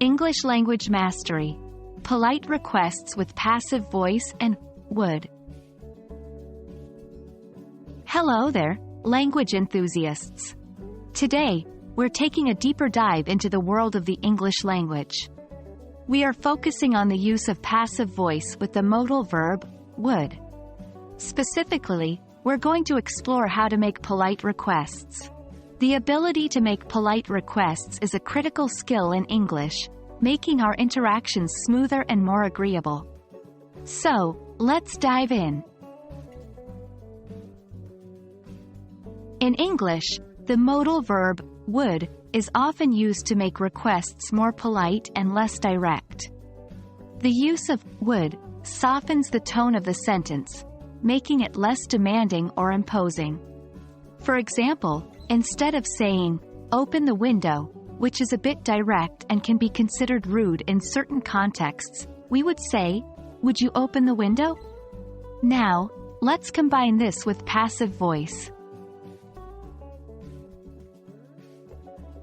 English language mastery. Polite requests with passive voice and would. Hello there, language enthusiasts. Today, we're taking a deeper dive into the world of the English language. We are focusing on the use of passive voice with the modal verb would. Specifically, we're going to explore how to make polite requests. The ability to make polite requests is a critical skill in English, making our interactions smoother and more agreeable. So, let's dive in. In English, the modal verb would is often used to make requests more polite and less direct. The use of would softens the tone of the sentence, making it less demanding or imposing. For example, instead of saying, "Open the window," which is a bit direct and can be considered rude in certain contexts, we would say, "Would you open the window?" Now, let's combine this with passive voice.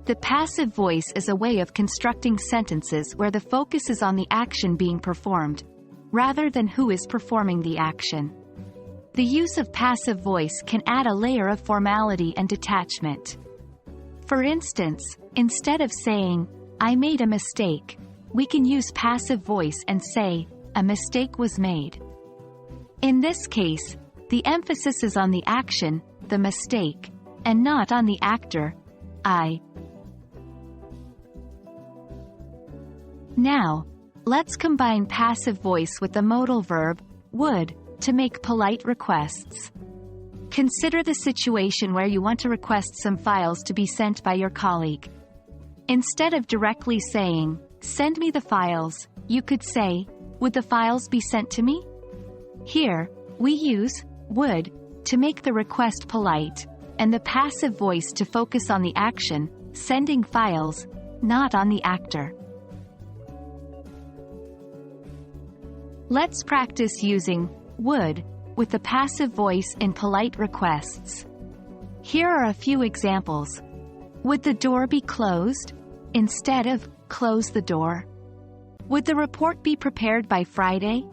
The passive voice is a way of constructing sentences where the focus is on the action being performed, rather than who is performing the action. The use of passive voice can add a layer of formality and detachment. For instance, instead of saying, "I made a mistake," we can use passive voice and say, "A mistake was made." In this case, the emphasis is on the action, the mistake, and not on the actor, I. Now, let's combine passive voice with the modal verb would to make polite requests. Consider the situation where you want to request some files to be sent by your colleague. Instead of directly saying, "Send me the files," you could say, "Would the files be sent to me?" Here, we use would to make the request polite, and the passive voice to focus on the action, sending files, not on the actor. Let's practice using would with the passive voice in polite requests. Here are a few examples. Would the door be closed? Instead of close the door. Would the report be prepared by Friday?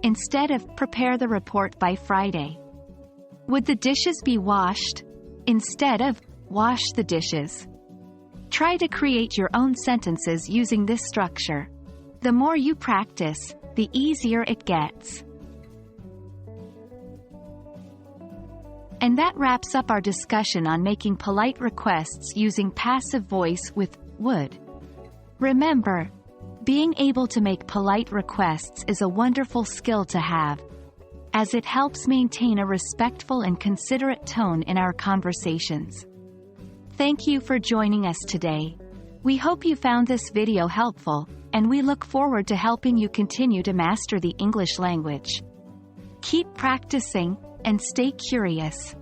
Instead of prepare the report by Friday. Would the dishes be washed? Instead of wash the dishes. Try to create your own sentences using this structure. The more you practice, the easier it gets. And that wraps up our discussion on making polite requests using passive voice with would. Remember, being able to make polite requests is a wonderful skill to have, as it helps maintain a respectful and considerate tone in our conversations. Thank you for joining us today. We hope you found this video helpful, and we look forward to helping you continue to master the English language. Keep practicing, and stay curious.